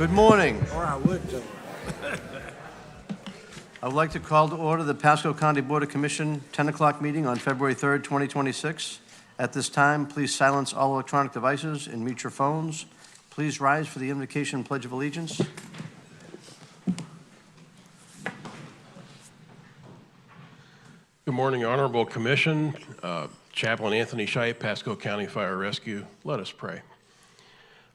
Good morning. Or I would tell her. I would like to call to order the Pasco County Board of Commission 10 o'clock meeting on February 3rd, 2026. At this time, please silence all electronic devices and mute your phones. Please rise for the invocation and Pledge of Allegiance. Good morning, Honorable Commission. Chaplain Anthony Scheidt, Pasco County Fire Rescue. Let us pray.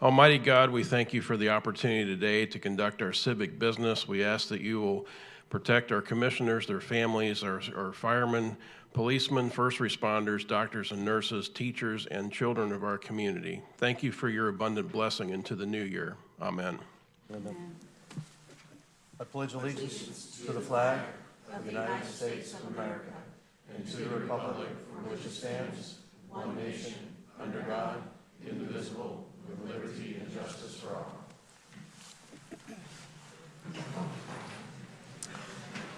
Almighty God, we thank you for the opportunity today to conduct our civic business. We ask that you will protect our commissioners, their families, our firemen, policemen, first responders, doctors and nurses, teachers, and children of our community. Thank you for your abundant blessing into the new year. Amen. Amen. I pledge allegiance to the flag of the United States of America and to the republic for which it stands, one nation, under God, indivisible, with liberty and justice for all.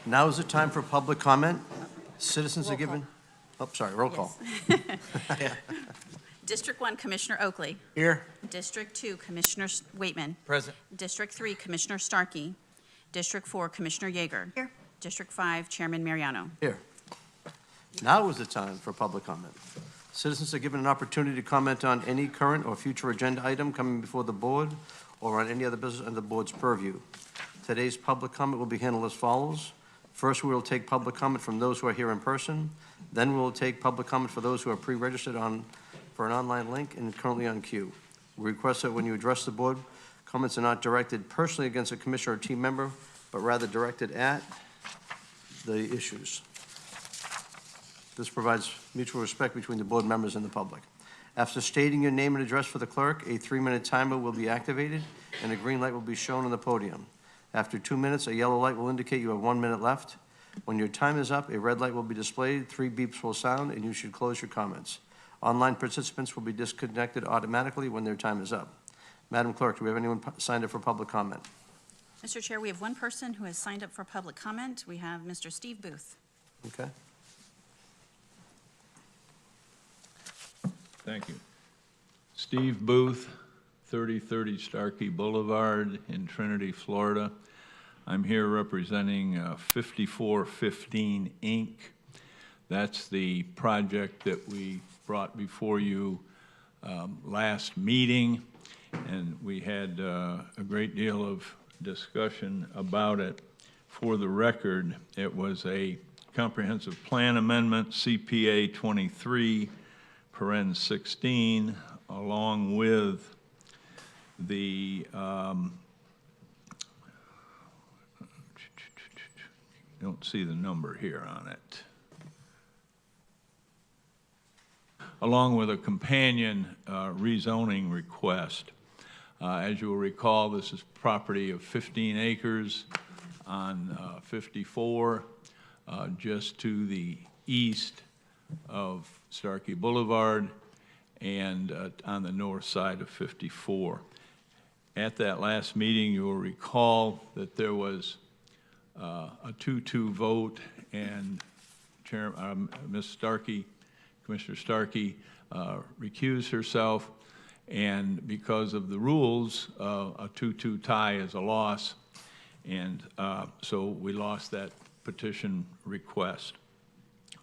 Now is the time for public comment. Citizens are given. Oh, sorry, roll call. Yes. District 1, Commissioner Oakley. Here. District 2, Commissioner Waitman. Present. District 3, Commissioner Starkey. District 4, Commissioner Yeager. Here. District 5, Chairman Mariano. Here. Now is the time for public comment. Citizens are given an opportunity to comment on any current or future agenda item coming before the board or on any other business under the board's purview. Today's public comment will be handled as follows. First, we will take public comment from those who are here in person. Then we will take public comment for those who are pre-registered for an online link and currently on queue. We request that when you address the board, comments are not directed personally against a commissioner or team member, but rather directed at the issues. This provides mutual respect between the board members and the public. After stating your name and address for the clerk, a 3-minute timer will be activated and a green light will be shown on the podium. After 2 minutes, a yellow light will indicate you have 1 minute left. When your time is up, a red light will be displayed, 3 beeps will sound, and you should close your comments. Online participants will be disconnected automatically when their time is up. Madam Clerk, do we have anyone signed up for public comment? Mr. Chair, we have one person who has signed up for public comment. We have Mr. Steve Booth. Okay. Thank you. Steve Booth, 3030 Starkey Boulevard in Trinity, Florida. I'm here representing 5415 Inc. That's the project that we brought before you last meeting, and we had a great deal of discussion about it. For the record, it was a comprehensive plan amendment, CPA 23, paren 16, along with the don't see the number here on it, along with a companion rezoning request. As you will recall, this is property of 15 acres on 54, just to the east of Starkey Boulevard and on the north side of 54. At that last meeting, you will recall that there was a 2-2 vote, and Ms. Starkey, Commissioner Starkey, recused herself, and because of the rules, a 2-2 tie is a loss, and so we lost that petition request.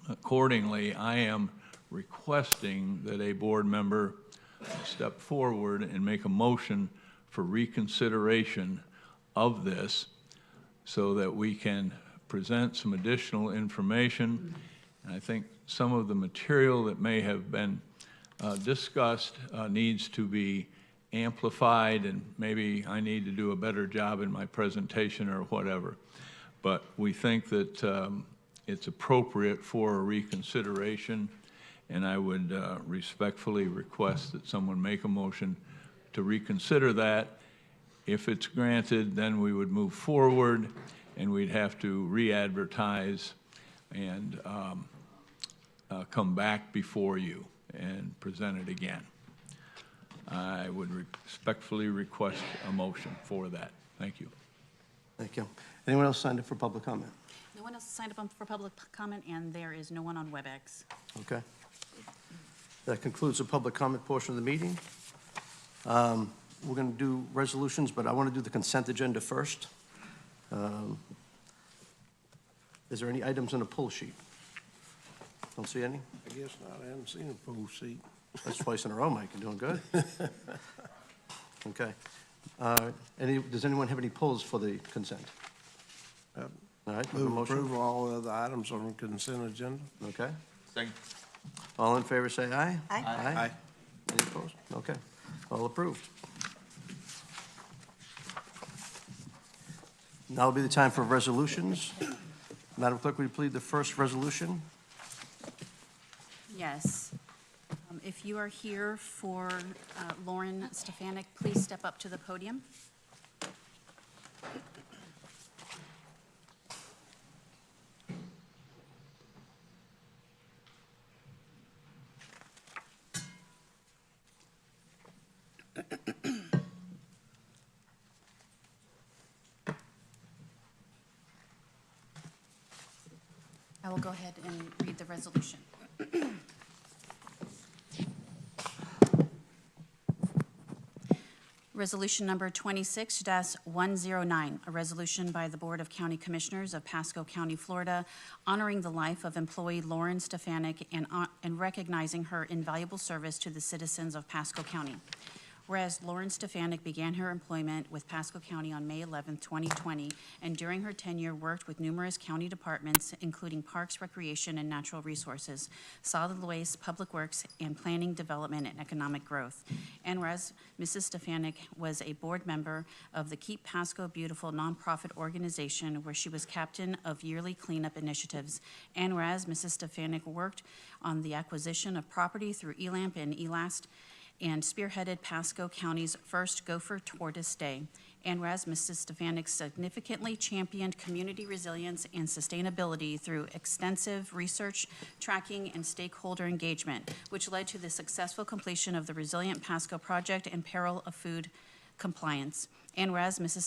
Accordingly, I am requesting that a board member step forward and make a motion for reconsideration of this so that we can present some additional information. And I think some of the material that may have been discussed needs to be amplified, and maybe I need to do a better job in my presentation or whatever. But we think that it's appropriate for a reconsideration, and I would respectfully request that someone make a motion to reconsider that. If it's granted, then we would move forward, and we'd have to re-advertise and come back before you and present it again. I would respectfully request a motion for that. Thank you. Thank you. Anyone else signed up for public comment? No one else signed up for public comment, and there is no one on WebEx. Okay. That concludes the public comment portion of the meeting. we're going to do resolutions, but I want to do the consent agenda first. Is there any items on the pull sheet? Don't see any? I guess not, I haven't seen a pool seat. That's twice in a row, Mike, you're doing good. Okay. Does anyone have any pulls for the consent? Uh, All right, have a Move motion? approval of all other items on the consent agenda. Okay. Second. All in favor, say aye. Aye. Aye. Any opposed? Okay. All approved. Now will be the time for resolutions. Madam Clerk, will you plead the first resolution? Yes. If you are here for Lauren Stefanik, please step up to the podium. I will go ahead and read the resolution. Resolution number 26-109, a resolution by the Board of County Commissioners of Pasco County, Florida, honoring the life of employee Lauren Stefanik and recognizing her invaluable service to the citizens of Pasco County. Whereas Lauren Stefanik began her employment with Pasco County on May 11, 2020, and during her tenure worked with numerous county departments, including Parks, Recreation, and Natural Resources, Solid Waste, Public Works, and Planning, Development, and Economic Growth. And whereas Mrs. Stefanik was a board member of the Keep Pasco Beautiful nonprofit organization, where she was captain of yearly cleanup initiatives. And whereas Mrs. Stefanik worked on the acquisition of property through ELAMP and ELAST, and spearheaded Pasco County's first Gopher Tortoise Day. And whereas Mrs. Stefanik significantly championed community resilience and sustainability through extensive research, tracking, and stakeholder engagement, which led to the successful completion of the Resilient Pasco Project and Peril of Food Compliance. And whereas Mrs.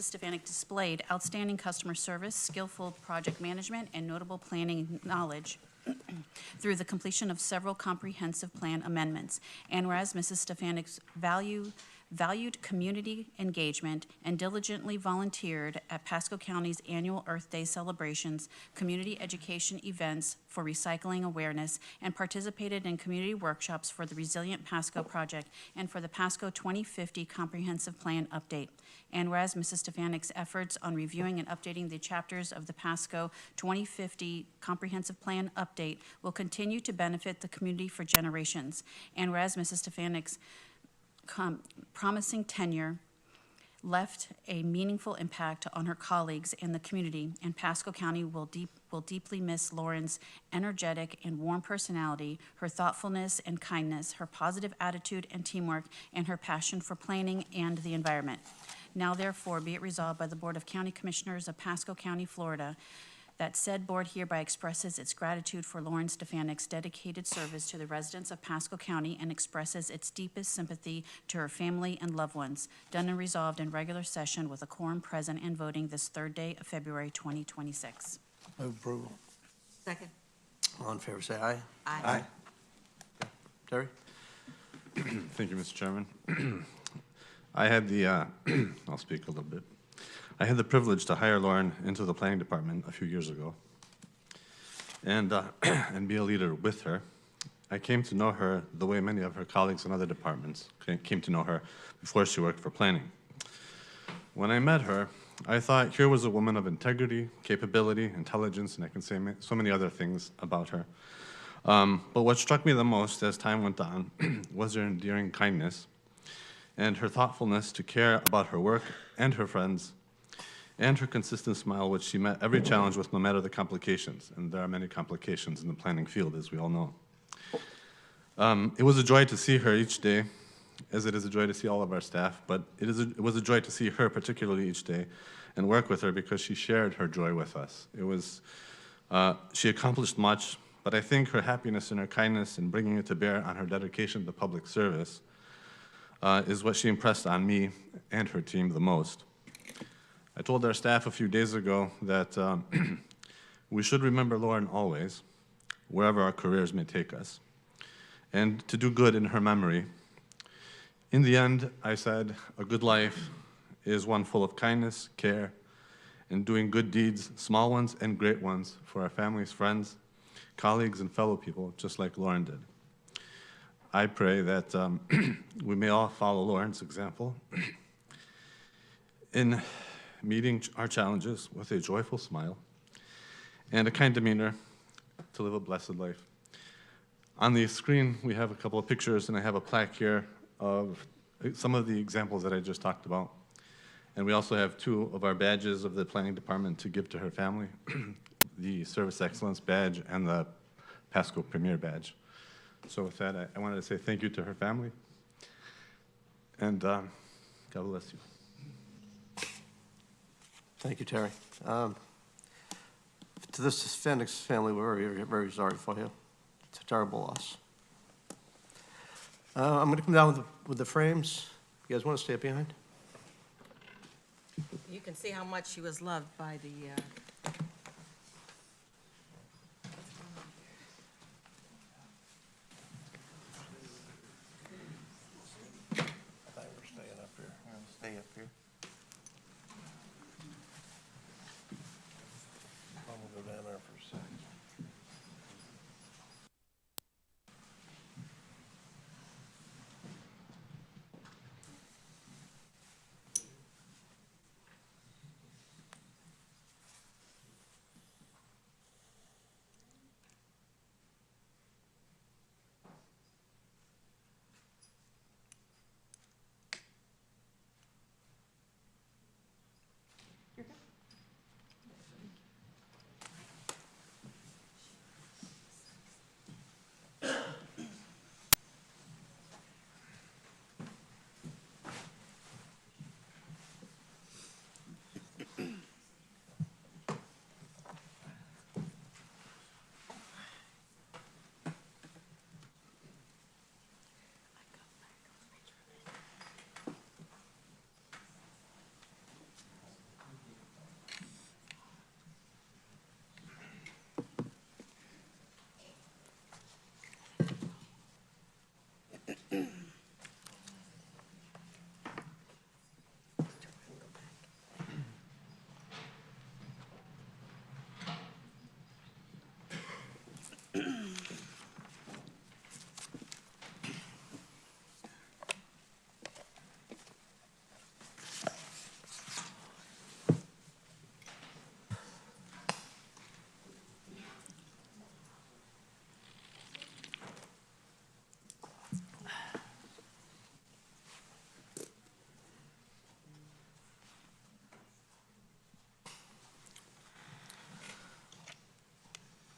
Stefanik displayed outstanding customer service, skillful project management, and notable planning knowledge through the completion of several comprehensive plan amendments. And whereas Mrs. Stefanik's valued community engagement and diligently volunteered at Pasco County's annual Earth Day celebrations, community education events for recycling awareness, and participated in community workshops for the Resilient Pasco Project and for the Pasco 2050 Comprehensive Plan Update. And whereas Mrs. Stefanik's efforts on reviewing and updating the chapters of the Pasco 2050 Comprehensive Plan Update will continue to benefit the community for generations. And whereas Mrs. Stefanik's promising tenure left a meaningful impact on her colleagues and the community, and Pasco County will deeply miss Lauren's energetic and warm personality, her thoughtfulness and kindness, her positive attitude and teamwork, and her passion for planning and the environment. Now therefore be it resolved by the Board of County Commissioners of Pasco County, Florida, that said board hereby expresses its gratitude for Lauren Stefanik's dedicated service to the residents of Pasco County and expresses its deepest sympathy to her family and loved ones, done and resolved in regular session with a quorum present and voting this third day of February 2026. Move approval. Second. All in favor, say aye. Aye. Terry? Thank you, Mr. Chairman. I had the, I'll speak a little bit. I had the privilege to hire Lauren into the planning department a few years ago and be a leader with her. I came to know her the way many of her colleagues in other departments came to know her before she worked for planning. When I met her, I thought here was a woman of integrity, capability, intelligence, and I can say so many other things about her. But what struck me the most as time went on was her endearing kindness and her thoughtfulness to care about her work and her friends, and her consistent smile, which she met every challenge with, no matter the complications. And there are many complications in the planning field, as we all know. It was a joy to see her each day, as it is a joy to see all of our staff, but it was a joy to see her particularly each day and work with her because she shared her joy with us. She accomplished much, but I think her happiness and her kindness and bringing it to bear on her dedication to public service is what she impressed on me and her team the most. I told our staff a few days ago that we should remember Lauren always, wherever our careers may take us, and to do good in her memory, In the end, I said, a good life is one full of kindness, care, and doing good deeds, small ones and great ones, for our families, friends, colleagues, and fellow people, just like Lauren did. I pray that we may all follow Lauren's example in meeting our challenges with a joyful smile and a kind demeanor to live a blessed life. On the screen, we have a couple of pictures, and I have a plaque here of some of the examples that I just talked about. And we also have 2 of our badges of the planning department to give to her family, the Service Excellence Badge and the Pasco Premier Badge. So with that, I wanted to say thank you to her family, and God bless you. Thank you, Terry. To this Hispanic family, we're very, very sorry for you. It's a terrible loss. I'm going to come down with the frames. You guys want to stay up behind? You can see how much she was loved by the, I think we're staying up here. Stay up here. I'm gonna go down there for a second.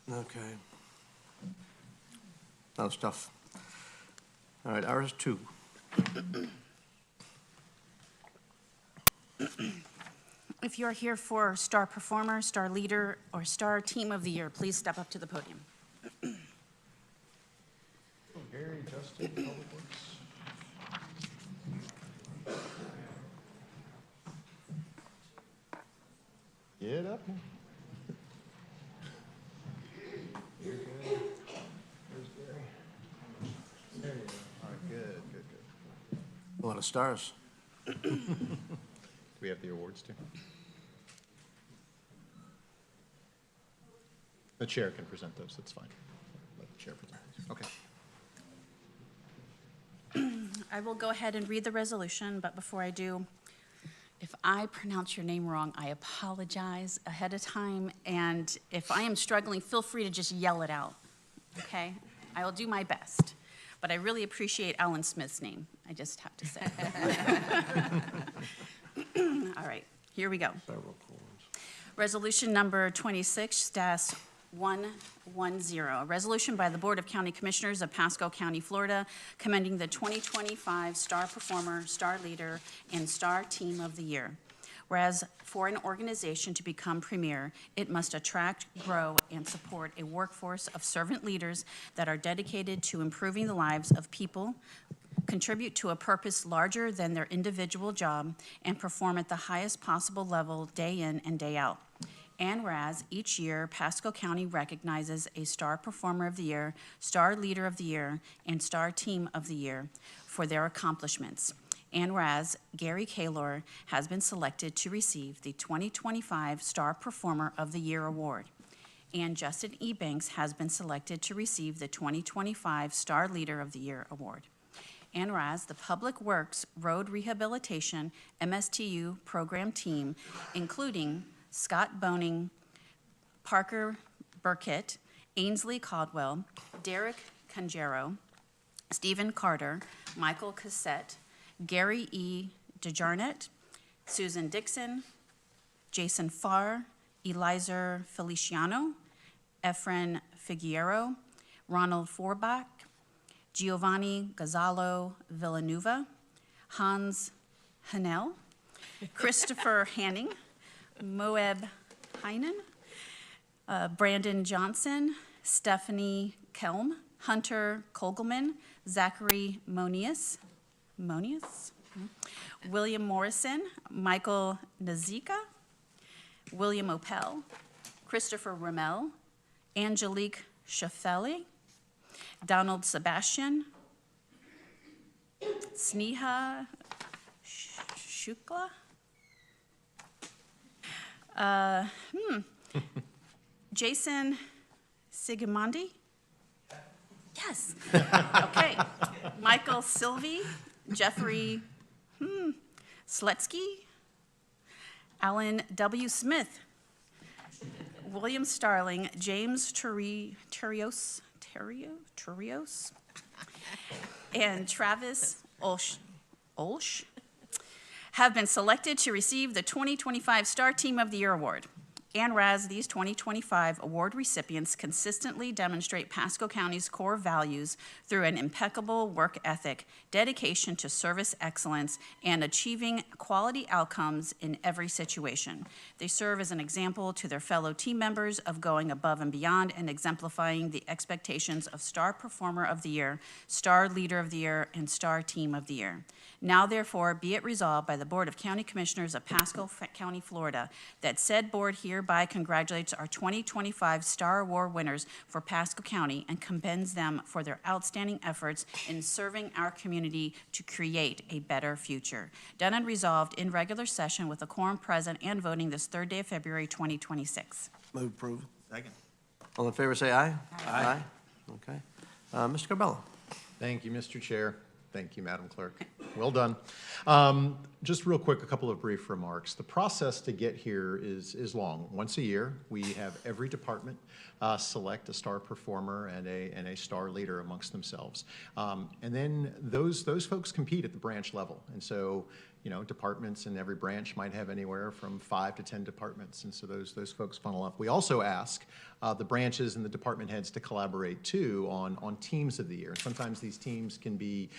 Okay. That was tough. All right, RS2. If you're here for Star Performer, Star Leader, or Star Team of the Year, please step up to the podium. Gary, Justin, Public Works. Get up. You're good. There's Gary. There you go. All right, good, good, good. A lot of stars. Do we have the awards too? The chair can present those, that's fine. Let the chair present those. Okay. I will go ahead and read the resolution, but before I do, if I pronounce your name wrong, I apologize ahead of time, and if I am struggling, feel free to just yell it out, okay? I will do my best, but I really appreciate Alan Smith's name, I just have to say. All right, here we go. Several coins. Resolution number 26-110, a resolution by the Board of County Commissioners of Pasco County, Florida, commending the 2025 Star Performer, Star Leader, and Star Team of the Year. Whereas for an organization to become premier, it must attract, grow, and support a workforce of servant leaders that are dedicated to improving the lives of people, contribute to a purpose larger than their individual job, and perform at the highest possible level day in and day out. And whereas each year, Pasco County recognizes a Star Performer of the Year, Star Leader of the Year, and Star Team of the Year for their accomplishments. And whereas Gary Kaylor has been selected to receive the 2025 Star Performer of the Year Award. And Justin E. Banks has been selected to receive the 2025 Star Leader of the Year Award. And whereas the Public Works Road Rehabilitation MSTU program team, including Scott Boning, Parker Burkett, Ainsley Caldwell, Derek Conjero, Stephen Carter, Michael Cassette, Gary E. DeJarnett, Susan Dixon, Jason Farr, Eliza Feliciano, Efren Figueroa, Ronald Forbach, Giovanni Gonzalo Villanueva, Hans Hanel, Christopher Hanning, Moeb Heinen, Brandon Johnson, Stephanie Kelm, Hunter Kogelman, Zachary Monius, William Morrison, Michael Nazika, William Opel, Christopher Rommel, Angelique Schaffelli, Donald Sebastian, Sneha Shukla, Jason Sigamondi? Yes. Okay. Michael Sylvie, Jeffrey Sletsky, Alan W. Smith, William Starling, James Turrios, and Travis Olsch have been selected to receive the 2025 Star Team of the Year Award. And whereas these 2025 award recipients consistently demonstrate Pasco County's core values through an impeccable work ethic, dedication to service excellence, and achieving quality outcomes in every situation. They serve as an example to their fellow team members of going above and beyond and exemplifying the expectations of Star Performer of the Year, Star Leader of the Year, and Star Team of the Year. Now therefore be it resolved by the Board of County Commissioners of Pasco County, Florida, that said board hereby congratulates our 2025 Star Award winners for Pasco County and commends them for their outstanding efforts in serving our community to create a better future. Done and resolved in regular session with a quorum present and voting this third day of February 2026. Move approval. Second. All in favor, say aye. Aye. Okay. Mr. Corbella. Thank you, Mr. Chair. Thank you, Madam Clerk. Well done. Just real quick, a couple of brief remarks. The process to get here is long. Once a year, we have every department select a star performer and a star leader amongst themselves. And then those folks compete at the branch level. And so, you know, departments in every branch might have anywhere from 5 to 10 departments. And so those folks funnel up. We also ask the branches and the department heads to collaborate too on teams of the year. Sometimes these teams can be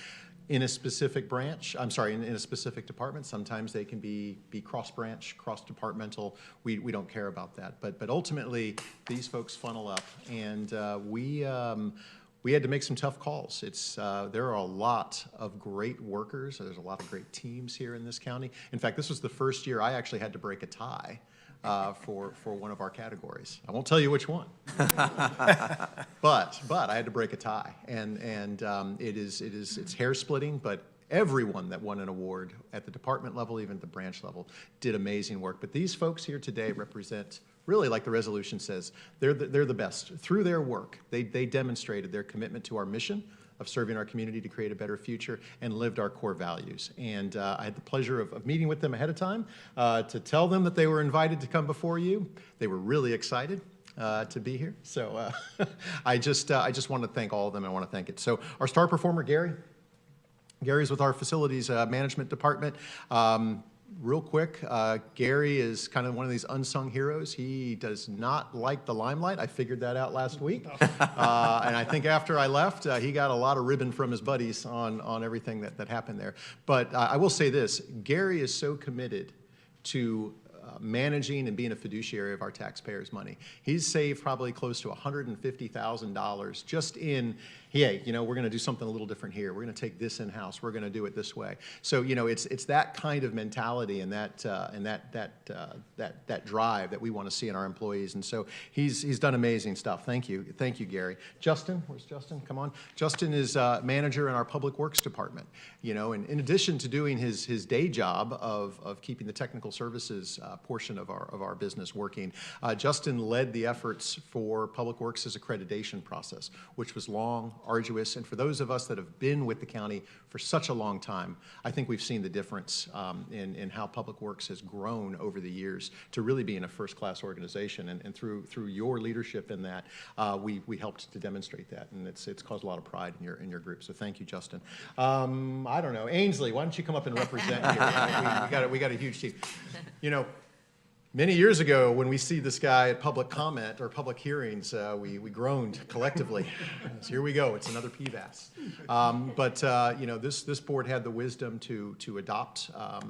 in a specific branch, in a specific department. Sometimes they can be cross-branch, cross-departmental. We don't care about that. But ultimately, these folks funnel up, and we had to make some tough calls. There are a lot of great workers. There's a lot of great teams here in this county. In fact, this was the first year I actually had to break a tie for one of our categories. I won't tell you which one, but I had to break a tie, and it's hair splitting, but everyone that won an award at the department level, even at the branch level, did amazing work. But these folks here today represent, really, like the resolution says, they're the best. Through their work, they demonstrated their commitment to our mission of serving our community to create a better future and lived our core values. And I had the pleasure of meeting with them ahead of time to tell them that they were invited to come before you. They were really excited to be here. So I just want to thank all of them. I want to thank it. So our star performer, Gary's with our facilities management department. Real quick, Gary is kind of one of these unsung heroes. He does not like the limelight. I figured that out last week. And I think after I left, he got a lot of ribbon from his buddies on everything that happened there. But I will say this, Gary is so committed to managing and being a fiduciary of our taxpayers' money. He's saved probably close to $150,000 just in hey, we're going to do something a little different here. We're going to take this in-house. We're going to do it this way. So, it's that kind of mentality and that drive that we want to see in our employees. And so he's done amazing stuff. Thank you, Gary. Justin, where's Justin? Come on. Justin is manager in our Public Works Department. And in addition to doing his day job of keeping the technical services portion of our business working, Justin led the efforts for Public Works' accreditation process, which was long, arduous, and for those of us that have been with the county for such a long time, I think we've seen the difference in how Public Works has grown over the years to really being a first-class organization. And through your leadership in that, we helped to demonstrate that, and it's caused a lot of pride in your group. So thank you, Justin. I don't know, Ainsley, why don't you come up and represent here? We got a huge team. Many years ago, when we see this guy at public comment or public hearings, we groaned collectively. Here we go, it's another PVAS. This board had the wisdom to adopt, a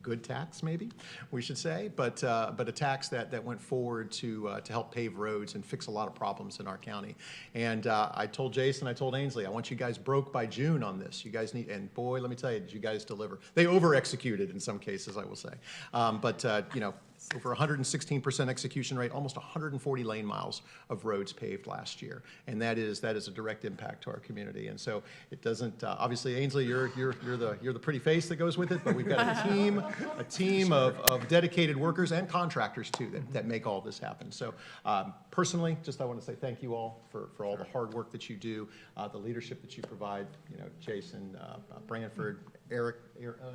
good tax, maybe we should say, but a tax that went forward to help pave roads and fix a lot of problems in our county. And I told Jason, I told Ainsley, I want you guys broke by June on this. You guys need, and boy, let me tell you, did you guys deliver? They over-executed in some cases, I will say. Over 116% execution rate, almost 140 lane miles of roads paved last year, and that is a direct impact to our community. And so it doesn't. Obviously, Ainsley, you're the pretty face that goes with it, but we've got a team of dedicated workers and contractors too that make all this happen. So personally, I want to say thank you all for all the hard work that you do, the leadership that you provide. Jason, Branford, Eric,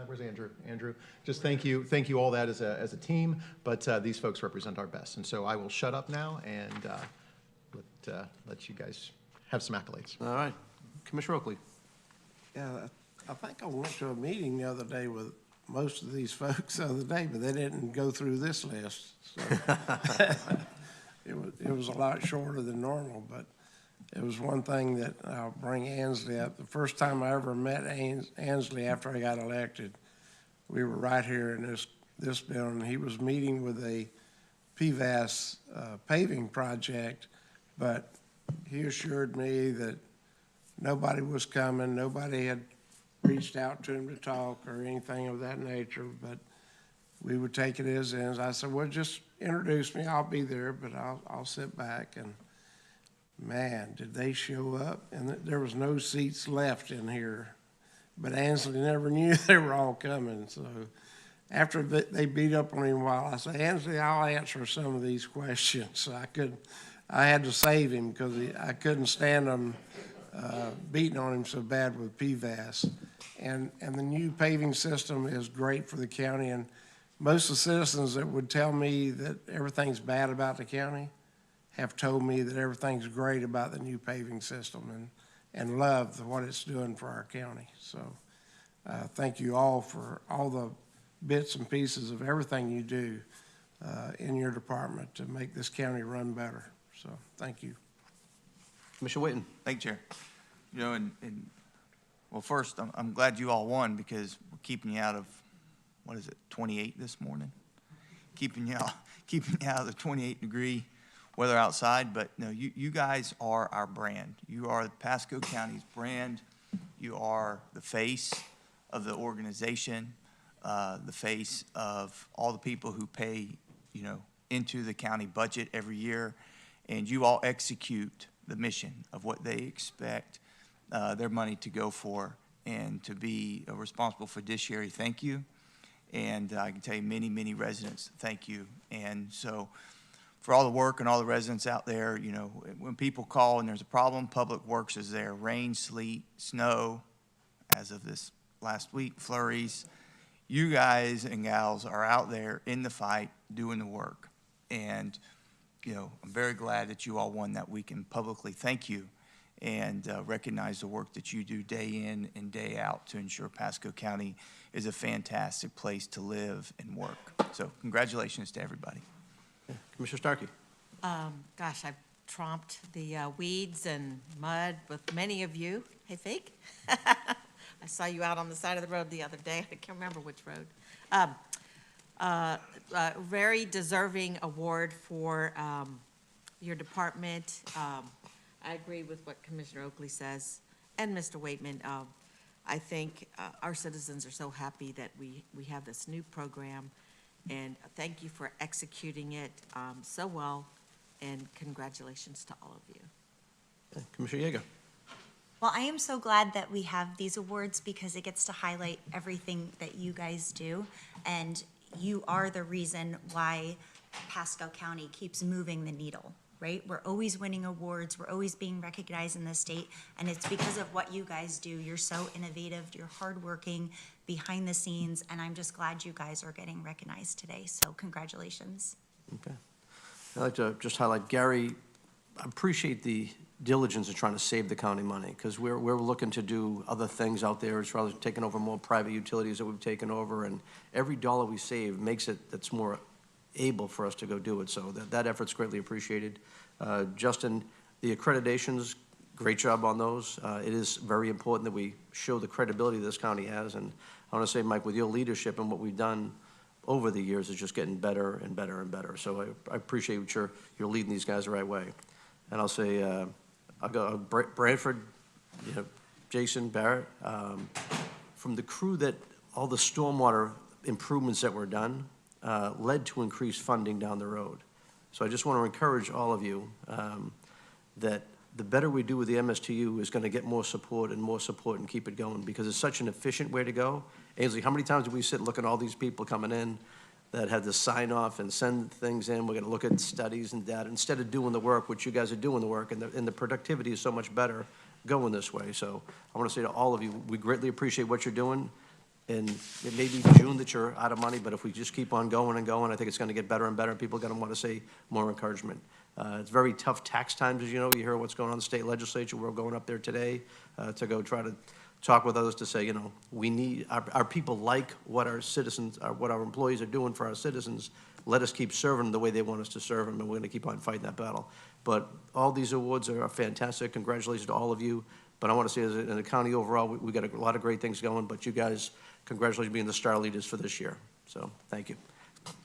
where's Andrew? Andrew, just thank you all that as a team, but these folks represent our best. And so I will shut up now and let you guys have some accolades. All right. Commissioner Oakley. Yeah, I think I went to a meeting the other day with most of these folks the other day, but they didn't go through this list. So it was a lot shorter than normal, but it was one thing that I'll bring Ansley up. The first time I ever met Ansley after I got elected, we were right here in this building. He was meeting with a PVAS paving project, but he assured me that nobody was coming, nobody had reached out to him to talk or anything of that nature, but we would take it as is. I said, well, just introduce me, I'll be there, but I'll sit back. And man, did they show up, and there was no seats left in here. But Ansley never knew they were all coming. So after they beat up on him a while, I said, Ansley, I'll answer some of these questions. So I had to save him because I couldn't stand them beating on him so bad with PVAS. And the new paving system is great for the county. And most of the citizens that would tell me that everything's bad about the county have told me that everything's great about the new paving system and love what it's doing for our county. So thank you all for all the bits and pieces of everything you do in your department to make this county run better. So thank you. Commissioner Whitten. Thank you, Chair. Well, first, I'm glad you all won because we're keeping you out of, 28 this morning? Keeping you out of the 28-degree weather outside, but no, you guys are our brand. You are Pasco County's brand. You are the face of the organization, the face of all the people who pay, into the county budget every year, and you all execute the mission of what they expect their money to go for and to be a responsible fiduciary. Thank you. And I can tell you many residents, thank you. And so for all the work and all the residents out there, when people call and there's a problem, Public Works is there. Rain, sleet, snow, as of this last week, flurries. You guys and gals are out there in the fight doing the work. And, I'm very glad that you all won that week and publicly thank you and recognize the work that you do day in and day out to ensure Pasco County is a fantastic place to live and work. So congratulations to everybody. Commissioner Starkey. Gosh, I've tromped the weeds and mud with many of you. Hey, Fake. I saw you out on the side of the road the other day. I can't remember which road. Very deserving award for your department. I agree with what Commissioner Oakley says, and Mr. Waitman. I think our citizens are so happy that we have this new program, and thank you for executing it so well, and congratulations to all of you. Commissioner Yeager. Well, I am so glad that we have these awards because it gets to highlight everything that you guys do. And you are the reason why Pasco County keeps moving the needle, right? We're always winning awards. We're always being recognized in the state. And it's because of what you guys do. You're so innovative. You're hardworking behind the scenes. And I'm just glad you guys are getting recognized today. So congratulations. Okay. I'd like to just highlight, Gary, I appreciate the diligence in trying to save the county money, because we're looking to do other things out there as far as taking over more private utilities that we've taken over, and every dollar we save makes it that's more able for us to go do it. So that effort's greatly appreciated. Justin, the accreditations, great job on those. It is very important that we show the credibility this county has, and I want to say, Mike, with your leadership and what we've done over the years is just getting better and better and better. So I appreciate what you're leading these guys the right way. And I'll say, I'll go Branford, Jason, Barrett, from the crew that all the stormwater improvements that were done led to increased funding down the road. So I just want to encourage all of you that the better we do with the MSTU is going to get more support and keep it going, because it's such an efficient way to go. Ainsley, how many times do we sit and look at all these people coming in that had to sign off and send things in? We're going to look at studies and data instead of doing the work, which you guys are doing the work, and the productivity is so much better going this way. So I want to say to all of you, we greatly appreciate what you're doing. And it may be June that you're out of money, but if we just keep on going and going, I think it's going to get better and better. People are going to want to say more encouragement. It's very tough tax times, as you know. You hear what's going on in the state legislature. We're going up there today to go try to talk with others to say, we need, our people like what our citizens, what our employees are doing for our citizens. Let us keep serving them the way they want us to serve them, and we're going to keep on fighting that battle. But all these awards are fantastic. Congratulations to all of you. But I want to say, as in the county overall, we got a lot of great things going, but you guys, congratulations on being the star leaders for this year. So thank you.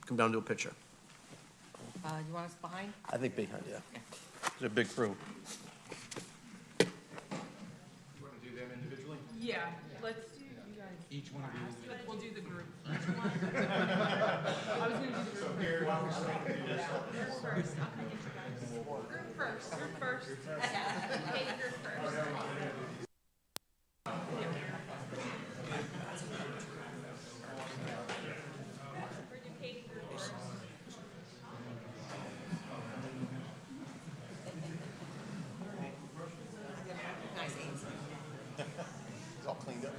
Come down to a picture. You want us behind? I think behind, yeah. It's a big crew. You want to do them individually? Yeah, let's do you guys. Each one of you. We'll do the group. I was gonna do the group. Group first. I'll come get you guys. Group first. Group first. Okay, group first. It's all cleaned up.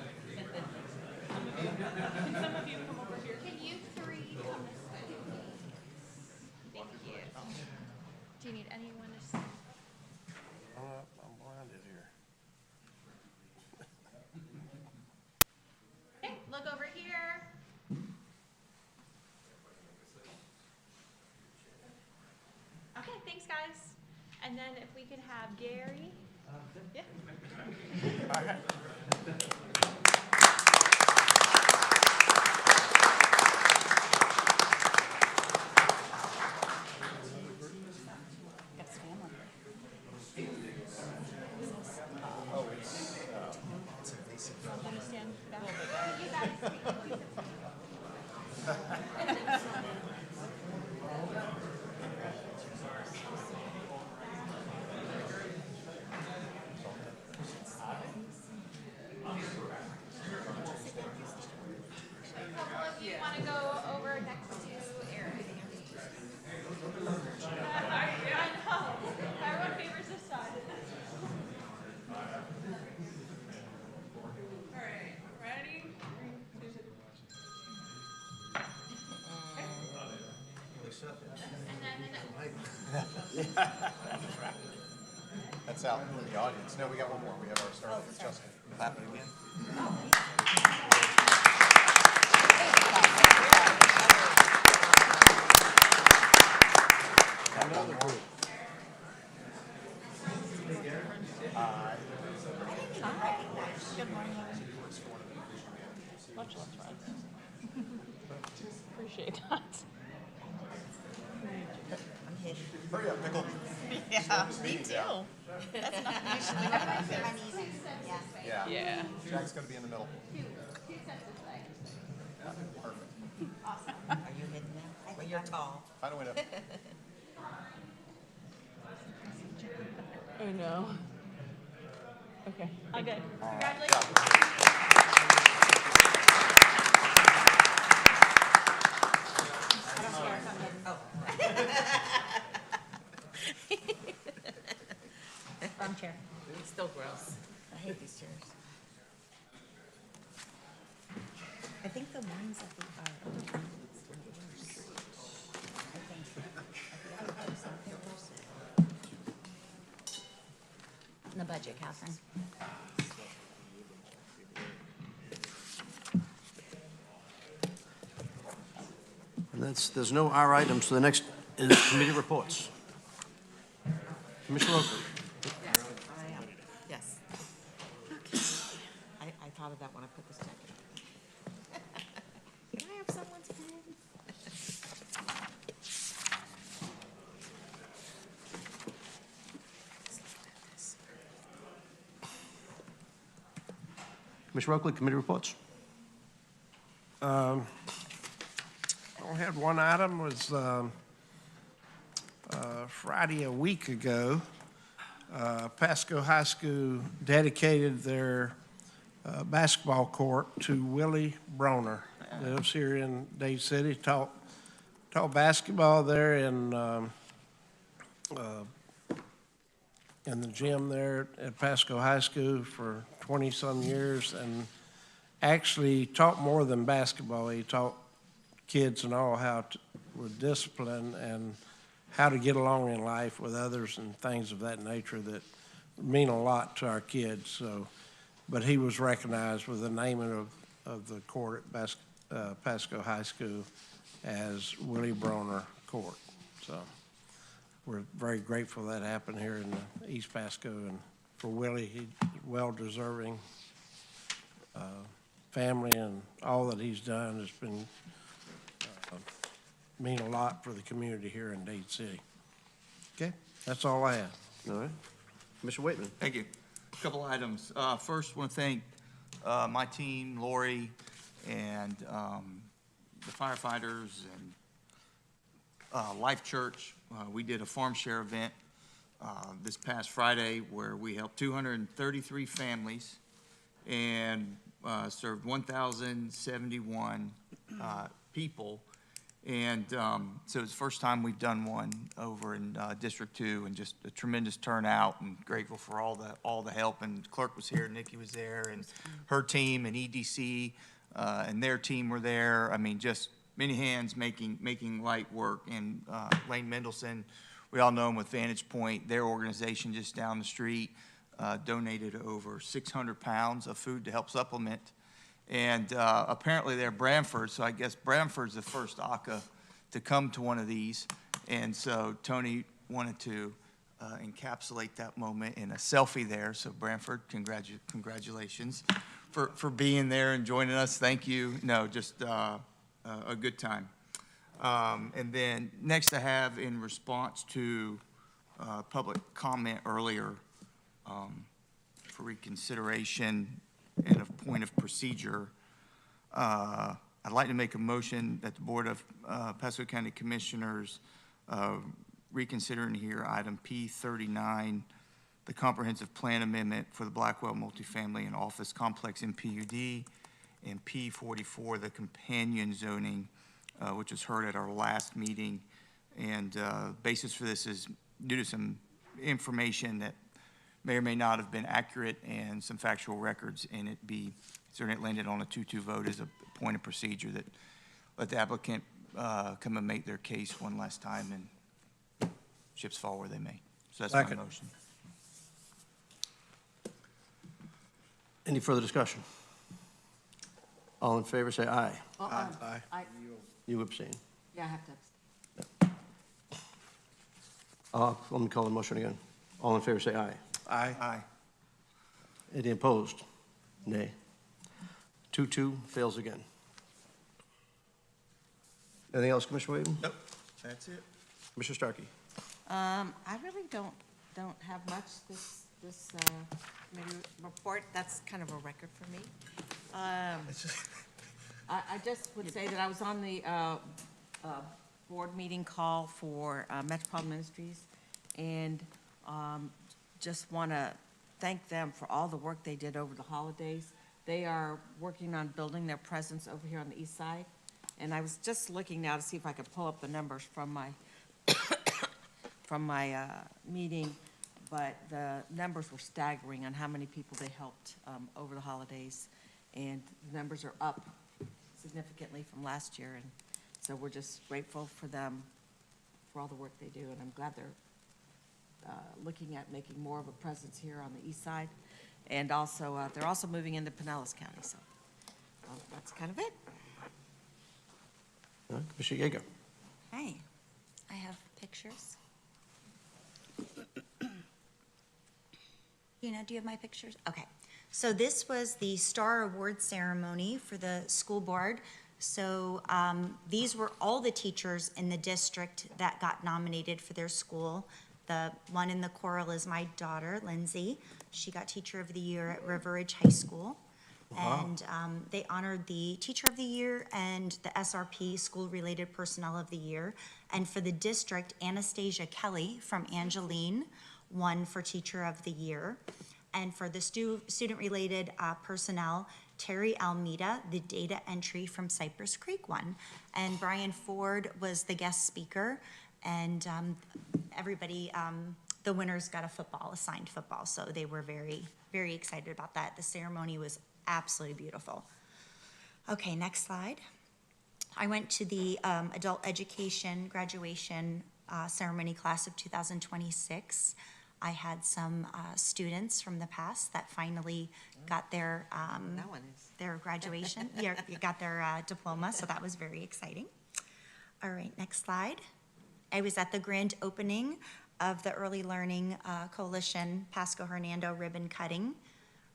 Can some of you come over here? Can you three come this way, please? Thank you. Do you need anyone to sign? I'm blinded here. Okay, look over here. Okay, thanks, guys. And then if we could have Gary. Yeah. You want to go over next to Eric? I know. Everyone favors this side. All right, ready? That's out in the audience. No, we got one more. We have our star leader, Justin. Clap it again. Good morning. Much less fun. Appreciate that. Hurry up, Pickle. Yeah, me too. Uneven, yeah. Yeah. Jack's gonna be in the middle. Are you hidden now? Well, you're tall. Find a window. Oh, no. Okay. I'm good. I don't care if I'm hidden. Oh. Wrong chair. It's still gross. I hate these chairs. I think the ones that we are. I think. The other ones, they're worse. In the budget, Catherine. And there's no R items, so the next is committee reports. Commissioner Oakley. Yes. I thought of that when I put this jacket on. Can I have someone's pen? Commissioner Oakley, committee reports. I had one item, was Friday a week ago, Pasco High School dedicated their basketball court to Willie Broner. Lives here in Dade City, taught basketball there in the gym there at Pasco High School for 20-some years, and actually taught more than basketball. He taught kids and all how to, with discipline and how to get along in life with others and things of that nature that mean a lot to our kids. So, but he was recognized with the naming of the court at Pasco High School as Willie Broner Court. So we're very grateful that happened here in the East Pasco, and for Willie, he's well-deserving. Family and all that he's done has been mean a lot for the community here in Dade City. Okay, that's all I have. All right. Commissioner Waitman. Thank you. A couple items. First, want to thank my team, Lori, and the firefighters and Life Church. We did a farm share event this past Friday where we helped 233 families and served 1,071 people. And so it's the first time we've done one over in District 2, and just a tremendous turnout, and grateful for all the help. And the clerk was here, Nikki was there, and her team and EDC and their team were there. I mean, just many hands making light work. And Lane Mendelson, we all know him with Vantage Point, their organization just down the street, donated over 600 pounds of food to help supplement. And apparently they're Branford, so I guess Branford's the first ACA to come to one of these. And so Tony wanted to encapsulate that moment in a selfie there. So Branford, congratulations for being there and joining us. Thank you. No, just a good time. And then next I have, in response to public comment earlier, for reconsideration and a point of procedure, I'd like to make a motion that the Board of Pasco County Commissioners reconsider and hear item P39, the comprehensive plan amendment for the Blackwell multifamily and office complex in PUD, and P44, the companion zoning, which was heard at our last meeting. And basis for this is due to some information that may or may not have been accurate and some factual records, and it be certainly landed on a 2-2 vote as a point of procedure that let the applicant come and make their case one last time, and chips fall where they may. So that's my motion. Any further discussion? All in favor, say aye. Aye. You abstain. Yeah, I have to abstain. Let me call the motion again. All in favor, say aye. Aye. Aye. Any opposed? Nay. 2-2 fails again. Anything else, Commissioner Waven? Nope, that's it. Commissioner Starkey? I really don't don't have much this committee report. That's kind of a record for me. I just would say that I was on the board meeting call for Metropolitan Ministries, and just want to thank them for all the work they did over the holidays. They are working on building their presence over here on the east side, and I was just looking now to see if I could pull up the numbers from my meeting, but the numbers were staggering on how many people they helped over the holidays, and the numbers are up significantly from last year, and so we're just grateful for them for all the work they do, and I'm glad they're looking at making more of a presence here on the east side, and also they're also moving into Pinellas County, so that's kind of it. Commissioner Yeager. Hey, I have pictures. Tina, do you have my pictures? Okay. So this was the Star Award ceremony for the school board. So these were all the teachers in the district that got nominated for their school. The one in the choral is my daughter, Lindsay. She got Teacher of the Year at River Ridge High School. Wow. And they honored the Teacher of the Year and the SRP, School Related Personnel of the Year. And for the district, Anastasia Kelly from Angeline won for Teacher of the Year. And for the student-related personnel, Terry Almeida, the data entry from Cypress Creek won. And Brian Ford was the guest speaker. And everybody, the winners got a signed football. So they were very, very excited about that. The ceremony was absolutely beautiful. Okay, next slide. I went to the adult education graduation ceremony class of 2026. I had some students from the past that finally got their their graduation, got their diploma, so that was very exciting. All right, next slide. I was at the grand opening of the Early Learning Coalition Pasco Hernando ribbon cutting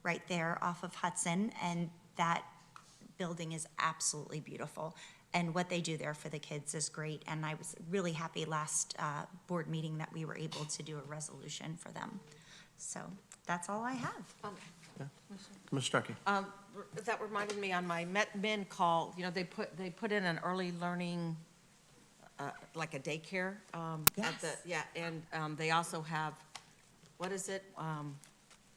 right there off of Hudson, and that building is absolutely beautiful. And what they do there for the kids is great, and I was really happy last board meeting that we were able to do a resolution for them. So that's all I have. Commissioner Starkey. That reminded me on my Min call, you know, they put in an early learning, like a daycare. Yes. And they also have, what is it,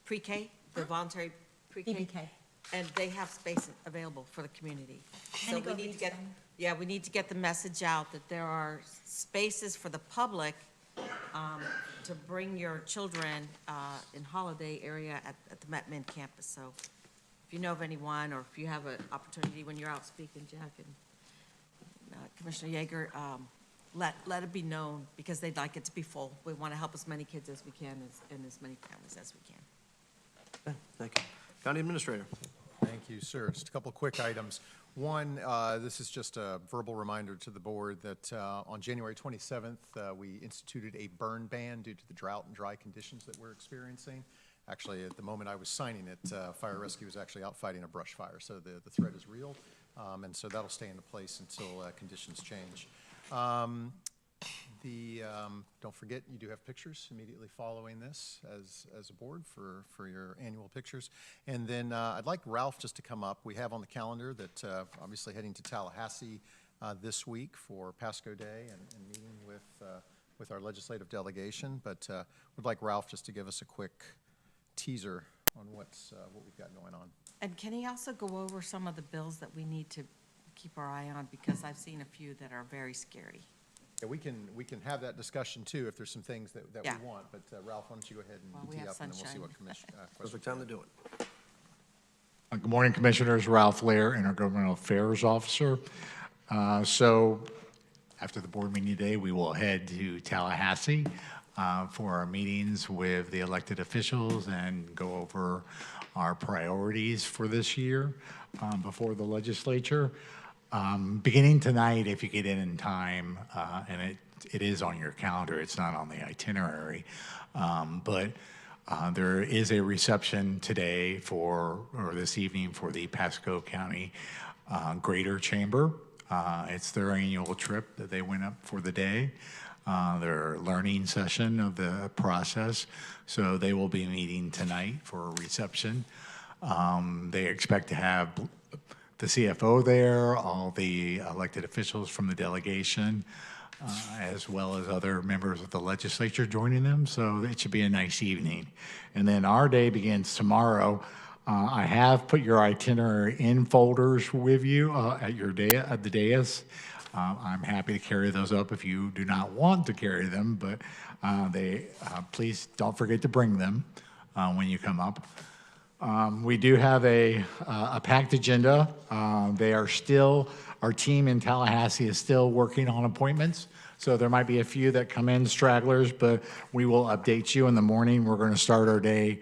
pre-K, the voluntary pre-K? BBK. And they have space available for the community. So And we need to get, we need to get the message out that there are spaces for the public to bring your children in holiday area at the Met Min campus. So if you know of anyone, or if you have an opportunity when you're out speaking, Jack and Commissioner Yeager, let it be known, because they'd like it to be full. We want to help as many kids as we can and as many families as we can. Okay, thank you. County Administrator. Thank you, sir. Just a couple of quick items. One, this is just a verbal reminder to the board that on January 27th, we instituted a burn ban due to the drought and dry conditions that we're experiencing. Actually, at the moment I was signing it, Fire Rescue was actually out fighting a brush fire, so the threat is real, and so that'll stay into place until conditions change. Don't forget, you do have pictures immediately following this as a board for your annual pictures. And then I'd like Ralph just to come up. We have on the calendar that obviously heading to Tallahassee this week for Pasco Day and meeting with our legislative delegation. But would like Ralph just to give us a quick teaser on what we've got going on. And can he also go over some of the bills that we need to keep our eye on, because I've seen a few that are very scary. Yeah, we can have that discussion too if there's some things that Yeah. we want. But Ralph, why don't you go ahead Well, and we tee have up, and then we'll see sunshine. what commission questions. Perfect time to do it. Good morning, Commissioners. Ralph Lair, Intergovernmental Affairs Officer. So after the board meeting today, we will head to Tallahassee for our meetings with the elected officials and go over our priorities for this year before the legislature. Beginning tonight, if you get in time, and it is on your calendar, it's not on the itinerary, but there is a reception today or this evening for the Pasco County Greater Chamber. It's their annual trip that they went up for the day. their learning session of the process. So they will be meeting tonight for a reception. They expect to have the CFO there, all the elected officials from the delegation, as well as other members of the legislature joining them. So it should be a nice evening. And then our day begins tomorrow. I have put your itinerary in folders with you at your at the dais. I'm happy to carry those up if you do not want to carry them, but please don't forget to bring them when you come up. We do have a packed agenda. Our team in Tallahassee is still working on appointments. So there might be a few that come in stragglers, but we will update you in the morning. We're going to start our day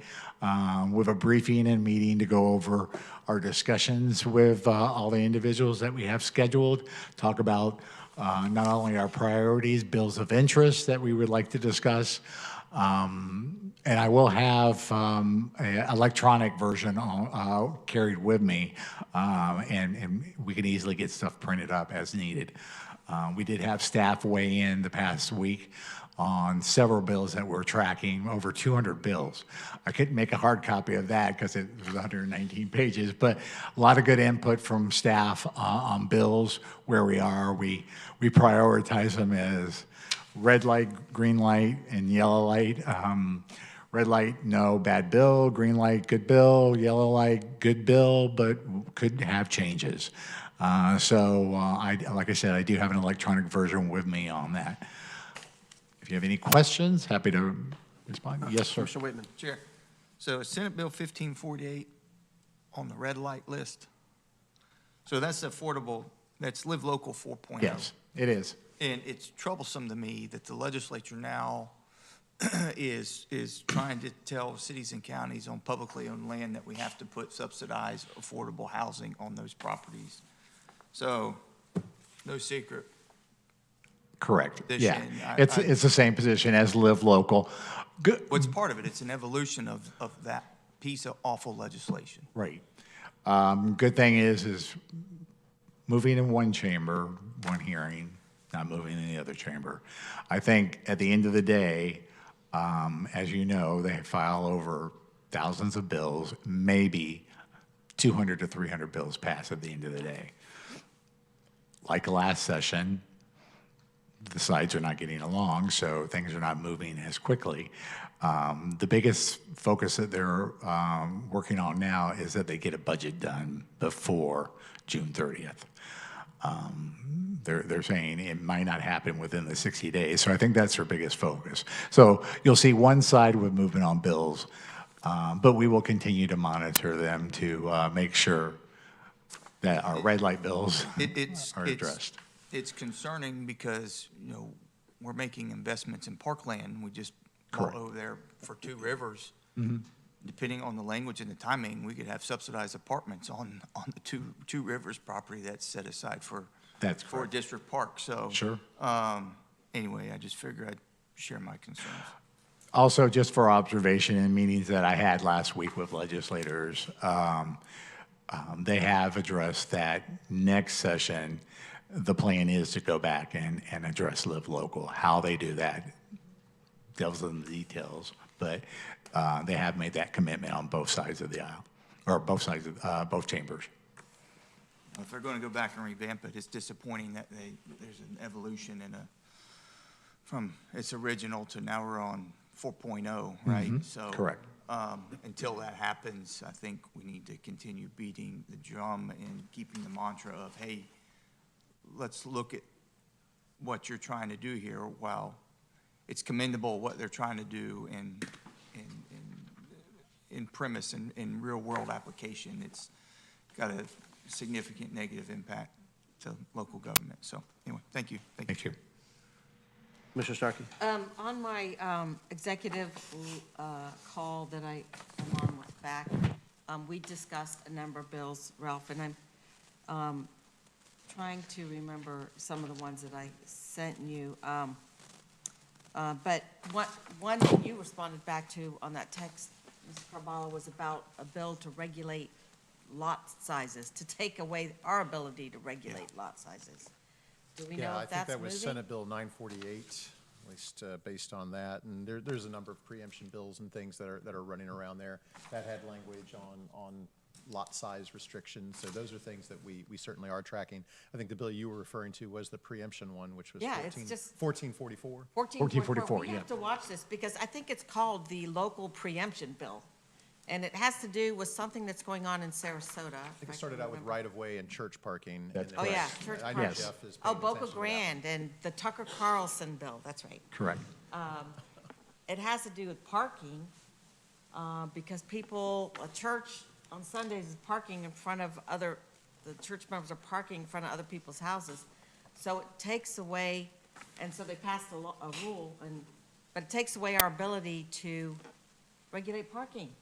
with a briefing and meeting to go over our discussions with all the individuals that we have scheduled, talk about not only our priorities, bills of interest that we would like to discuss, and I will have an electronic version carried with me, and we can easily get stuff printed up as needed. We did have staff weigh in the past week on several bills that we're tracking, over 200 bills. I couldn't make a hard copy of that because it was 119 pages, but a lot of good input from staff on bills, where we are. We prioritize them as red light, green light, and yellow light. Red light, no, bad bill. Green light, good bill. Yellow light, good bill, but could have changes. Like I said, I do have an electronic version with me on that. If you have any questions, happy to respond. Yes, sir. Mr. Waitman. Chair, so is Senate Bill 1548 on the red light list? So that's affordable, that's Live Local 4.0. Yes, it is. And it's troublesome to me that the legislature now is trying to tell cities and counties on publicly owned land that we have to put subsidized affordable housing on those properties. So, no secret. Correct. Yeah, position. it's the same position as Live Local. Good. What's part of it? It's an evolution of that piece of awful legislation. Right. Good thing is moving in one chamber, one hearing, not moving in the other chamber. I think at the end of the day, as you know, they file over thousands of bills, maybe 200 to 300 bills pass at the end of the day. Like last session, the sides are not getting along, so things are not moving as quickly. The biggest focus that they're working on now is that they get a budget done before June 30th. They're saying it might not happen within the 60 days, so I think that's their biggest focus. So you'll see one side with movement on bills, but we will continue to monitor them to make sure that our red light bills are addressed. It's concerning because, you know, we're making investments in parkland. We just Correct. bought over there for Two Rivers. Mm-hmm. Depending on the language and the timing, we could have subsidized apartments on the Two Rivers property that's set aside for a district park. So Sure. Anyway, I just figured I'd share my concerns. Also, just for observation in meetings that I had last week with legislators, they have addressed that next session. The plan is to go back and address Live Local. How they do that, devil's in the details, but they have made that commitment on both sides of the aisle, or both sides of both chambers. If they're going to go back and revamp it, it's disappointing that there's an evolution from its original to now we're on 4.0, right? Mm-hmm. So correct. Until that happens, I think we need to continue beating the drum and keeping the mantra of, hey, let's look at what you're trying to do here. While it's commendable what they're trying to do in premise and in real world application, it's got a significant negative impact to local government. So anyway, thank you. Thank you. Mr. Starkey. On my executive call that I am on with back, we discussed a number of bills, Ralph, and I'm trying to remember some of the ones that I sent you. But one that you responded back to on that text, Ms. Carvalho, was about a bill to regulate lot sizes, to take away our ability to regulate lot sizes. Do we know if that's moving? I think that was Senate Bill 948. least based on that. And there's a number of preemption bills and things that are running around there that had language on lot size restrictions. So those are things that we certainly are tracking. I think the bill you were referring to was the preemption one, which was Yeah, it's just 1444. 1444. We yeah. have to watch this because I think it's called the local preemption bill. And it has to do with something that's going on in Sarasota. I think it started out with right-of-way and church parking. That's and Oh, then- yeah, church I know parking. Jeff is Oh, paying Boca attention to that. Grande and the Tucker Carlson bill, that's right. Correct. It has to do with parking, because people, a church on Sundays is parking in front of the church members are parking in front of other people's houses. So it takes away, and so they passed a rule, but it takes away our ability to regulate parking.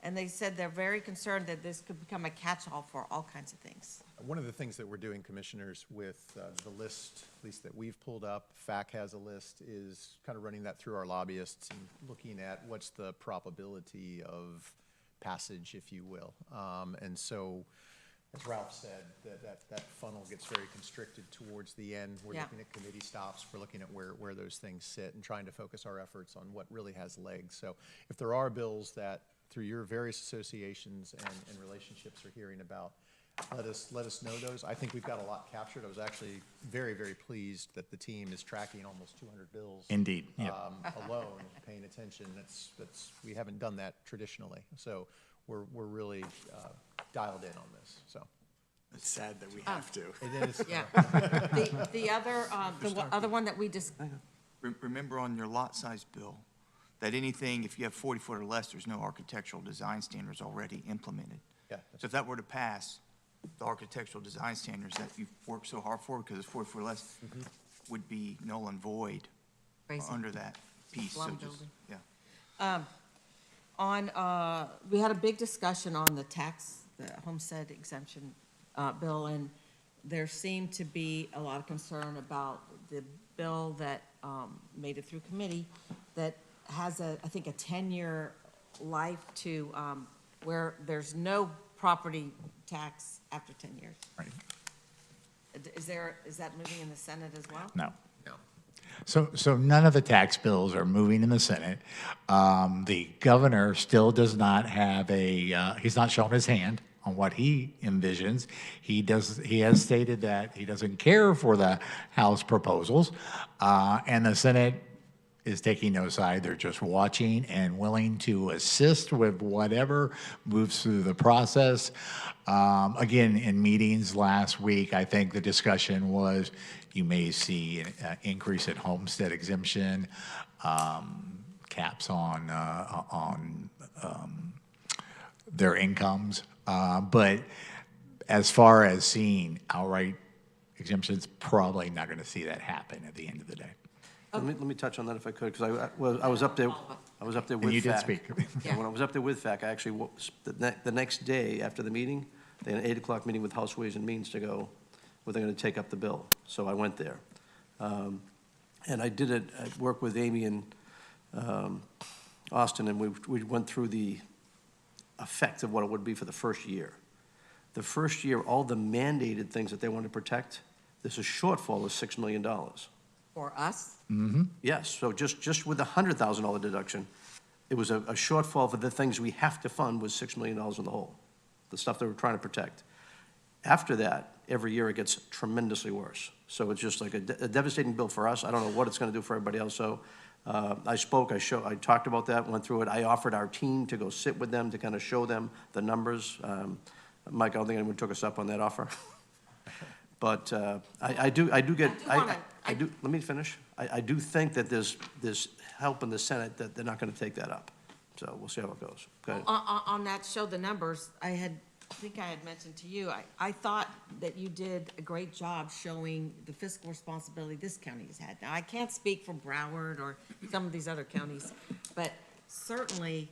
And they said they're very concerned that this could become a catch-all for all kinds of things. One of the things that we're doing, commissioners, with the list, at least that we've pulled up, FAC has a list, is kind of running that through our lobbyists and looking at what's the probability of passage, if you will. And so, as Ralph said, that funnel gets very constricted towards the end. We're Yeah. looking at committee stops, we're looking at where those things sit and trying to focus our efforts on what really has legs. So if there are bills that, through your various associations and relationships are hearing about, let us know those. I think we've got a lot captured. I was actually very, very pleased that the team is tracking almost 200 bills. Indeed, yeah. Alone, paying attention. We haven't done that traditionally. So we're really dialed in on this, so. It's sad that we have to. It is. Yeah. The other one that we just, Remember on your lot size bill, that anything, if you have 40 foot or less, there's no architectural design standards already implemented. Yeah. So if that were to pass, the architectural design standards that you've worked so hard for, because it's 40 foot or less, would be null and void Crazy. under that piece. So Slum just, building. yeah. we had a big discussion on the homestead exemption bill, and there seemed to be a lot of concern about the bill that made it through committee that has I think a 10-year life to where there's no property tax after 10 years. Right. Is that moving in the Senate as well? No. So none of the tax bills are moving in the Senate. The governor still does not have he's not shown his hand on what he envisions. He has stated that he doesn't care for the House proposals, and the Senate is taking no side. They're just watching and willing to assist with whatever moves through the process. Again, in meetings last week, I think the discussion was you may see an increase in homestead exemption, caps on their incomes. But as far as seeing outright exemptions, probably not going to see that happen at the end of the day. Let me touch on that if I could, because I was up there with FAC. And you did speak. And when I was up there with FAC, I actually, the next day after the meeting, they had an 8 o'clock meeting with House Ways and Means to go, where they're going to take up the bill. So I went there. And I did it, I worked with Amy and Austin, and we went through the effect of what it would be for the first year. The first year, all the mandated things that they want to protect, there's a shortfall of $6 million. For us? Yes, so just with the $100,000 deduction, it was a shortfall for the things we have to fund was $6 million in the hole, the stuff that we're trying to protect. After that, every year it gets tremendously worse. So it's just like a devastating bill for us. I don't know what it's going to do for everybody else. So I talked about that, went through it. I offered our team to go sit with them to kind of show them the numbers. Mike, I don't think anyone took us up on that offer. But I do get, let me finish. I do think that there's help in the Senate that they're not going to take that up. So we'll see how it goes. Go ahead. On that show, the numbers, I think I had mentioned to you, I thought that you did a great job showing the fiscal responsibility this county has had. Now, I can't speak for Broward or some of these other counties, but certainly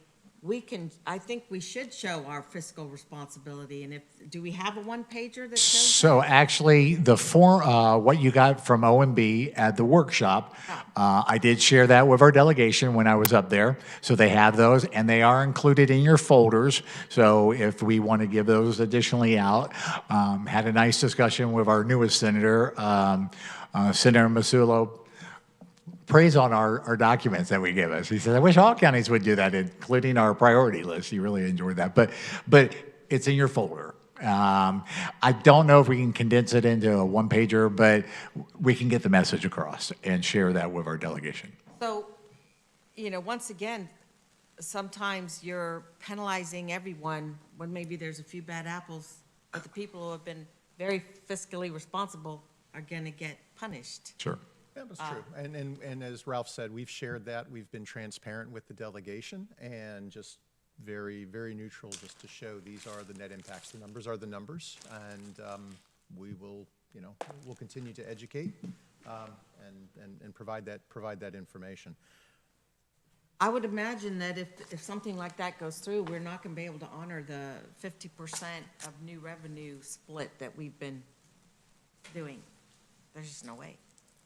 I think we should show our fiscal responsibility. And do we have a one-pager that shows? So actually, the form, what you got from OMB at the workshop, I did share that with our delegation when I was up there. So they have those, and they are included in your folders. So if we want to give those additionally out, had a nice discussion with our newest senator, Senator Masulo. praise on our documents that we give us. He said, I wish all counties would do that, including our priority list. He really enjoyed that. But it's in your folder. I don't know if we can condense it into a one-pager, but we can get the message across and share that with our delegation. So, once again, sometimes you're penalizing everyone when maybe there's a few bad apples, but the people who have been very fiscally responsible are going to get punished. Sure. Yeah, that's true. And as Ralph said, we've shared that. We've been transparent with the delegation and just very, very neutral just to show these are the net impacts. The numbers are the numbers. And we will, we'll continue to educate and provide that information. I would imagine that if something like that goes through, we're not going to be able to honor the 50% of new revenue split that we've been doing. There's just no way.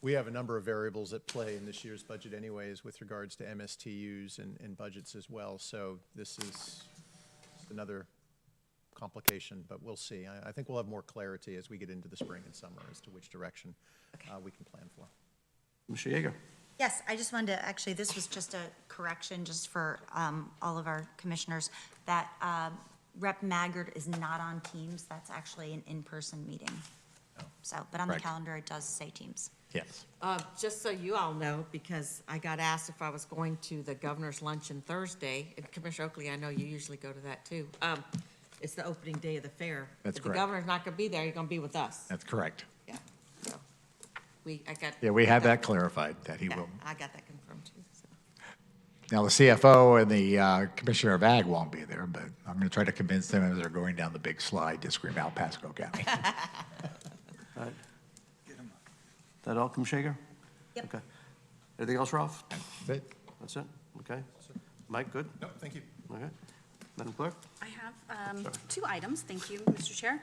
We have a number of variables at play in this year's budget anyways with regards to MSTUs and budgets as well. So this is another complication, but we'll see. I think we'll have more clarity as we get into the spring and summer as to which direction we can plan for. Mr. Yeager. Yes, I just wanted to, actually, this was just a correction just for all of our commissioners, that Rep. Maggard is not on Teams. That's actually an in-person meeting. So, but on the calendar, it does say Teams. Yes. Just so you all know, because I got asked if I was going to the governor's luncheon Thursday, and Commissioner Oakley, I know you usually go to that too. It's the opening day of the fair. That's If correct. the governor's not going to be there, you're going to be with us. That's correct. Yeah. So Yeah, we had that clarified, that he will. I got that confirmed too. So. Now, the CFO and the Commissioner of Ag won't be there, but I'm going to try to convince them as they're going down the big slide to scream out Pasco County. All right. That all, Commissioner Yeager? Yep. Okay. Anything else, Ralph? That's it. That's it? Okay. Mike, good? No, thank you. Okay. Madam Clerk? I have two items, thank you, Mr. Chair.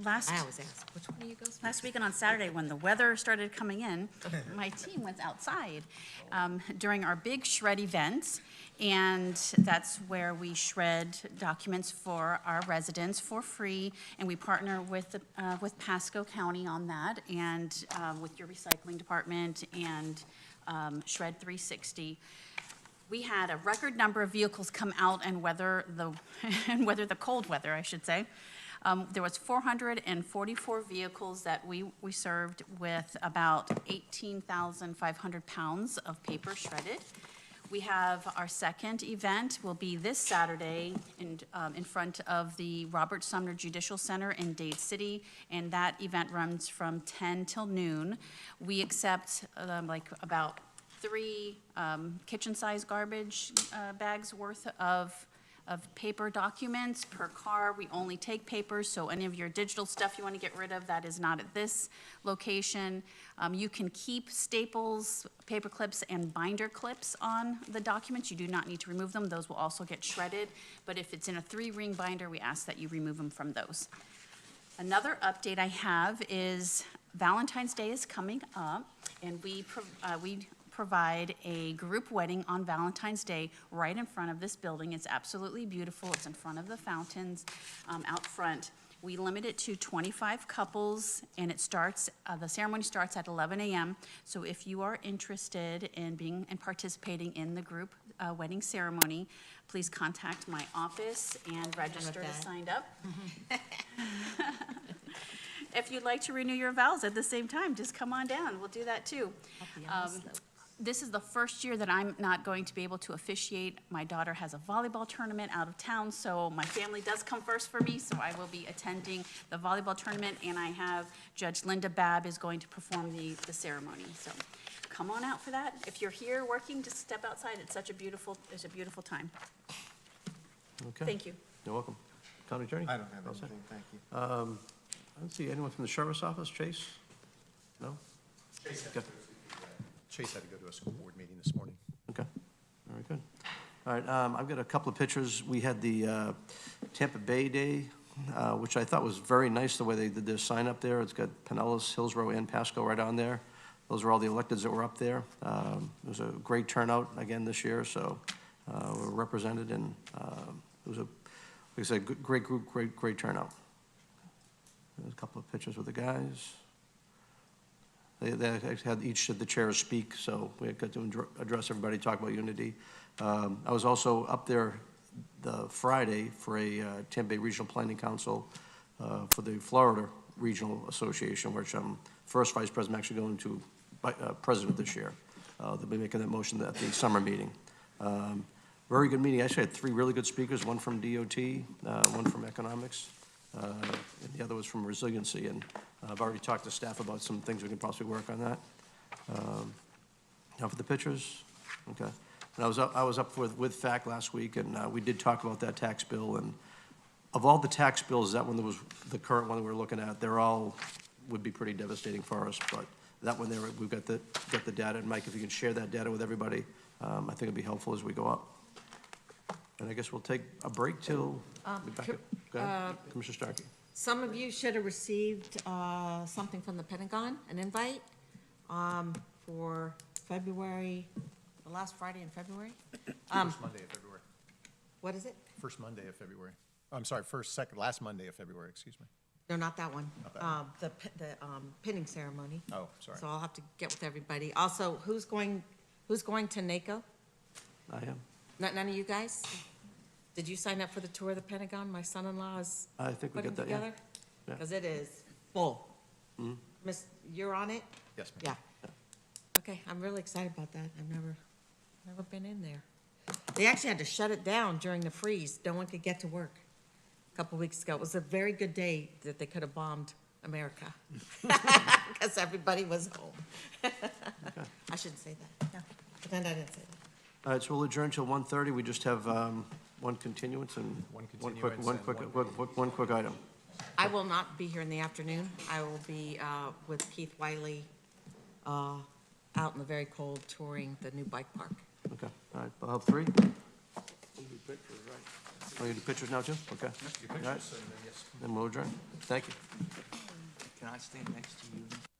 I always ask, which one of you goes? Last weekend on Saturday, when the weather started coming in, my team went outside during our big shred event, and that's where we shred documents for our residents for free, and we partner with Pasco County on that, and with your recycling department and Shred 360. We had a record number of vehicles come out and weather the cold weather, I should say. There was 444 vehicles that we served with about 18,500 pounds of paper shredded. We have our second event will be this Saturday in front of the Robert Sumner Judicial Center in Dade City, and that event runs from 10 till noon. We accept like about 3 kitchen-size garbage bags worth of paper documents per car. We only take papers, so any of your digital stuff you want to get rid of, that is not at this location. You can keep staples, paper clips, and binder clips on the documents. You do not need to remove them. Those will also get shredded, but if it's in a 3-ring binder, we ask that you remove them from those. Another update I have is Valentine's Day is coming up, and we provide a group wedding on Valentine's Day right in front of this building. It's absolutely beautiful. It's in front of the fountains out front. We limit it to 25 couples, and it starts, the ceremony starts at 11 a.m. So if you are interested in being and participating in the group wedding ceremony, please contact my office and register to sign up. If you'd like to renew your vows at the same time, just come on down. We'll do that too. This is the first year that I'm not going to be able to officiate. My daughter has a volleyball tournament out of town, so my family does come first for me, so I will be attending the volleyball tournament, and I have Judge Linda Babb is going to perform the ceremony. So come on out for that. If you're here working, just step outside. It's a beautiful time. Okay. Thank you. You're welcome. County Attorney? I don't have anything, thank you. I don't see anyone from the Sheriff's Office. Chase? No? Chase had to go to a school board meeting this morning. Okay, very good. All right, I've got a couple of pictures. We had the Tampa Bay Day, which I thought was very nice, the way they did their sign up there. It's got Pinellas, Hillsborough, and Pasco right on there. Those are all the electeds that were up there. It was a great turnout again this year, so we're represented, and it was, like I said, great group, great turnout. There's a couple of pictures with the guys. They had each of the chairs speak, so we got to address everybody, talk about unity. I was also up there the Friday for a Tampa Bay Regional Planning Council for the Florida Regional Association, which I'm first vice president, I'm actually going to president this year. They'll be making that motion at the summer meeting. Very good meeting. Actually, I had 3 really good speakers, one from DOT, one from economics, and the other was from resiliency. And I've already talked to staff about some things we can possibly work on that. Now for the pictures, okay. And I was up with FAC last week, and we did talk about that tax bill. And of all the tax bills, that one that was the current one that we're looking at, they're all would be pretty devastating for us. But that one there, we've got the data. And Mike, if you can share that data with everybody, I think it'd be helpful as we go up. And I guess we'll take a break till we back up. Go ahead, Commissioner Starkey. Some of you should have received something from the Pentagon, an invite for February, the last Friday in February. First Monday of February. What is it? First Monday of February. I'm sorry, last Monday of February, excuse me. No, not that one. Not that one. The pinning ceremony. Oh, sorry. So I'll have to get with everybody. Also, who's going to NACO? I am. None of you guys? Did you sign up for the tour of the Pentagon? My son-in-law is I think we putting got that, yeah. together? Yeah. Because it is full. Mhm. Miss, you're on it? Yes, ma'am. Yeah. Okay, I'm really excited about that. I've never been in there. They actually had to shut it down during the freeze. No one could get to work a couple weeks ago. It was a very good day that they could have bombed America because everybody was home. I shouldn't say that. No, pretend I didn't say that. All right, so we'll adjourn till 1:30. We just have one continuance and One one continuance one quick item. I will not be here in the afternoon. I will be with Keith Wiley out in the very cold touring the new bike park. Okay, all right, I'll have 3. Oh, you do pictures now too? Okay. All right. Then we'll adjourn. Thank you. Can I stand next to you?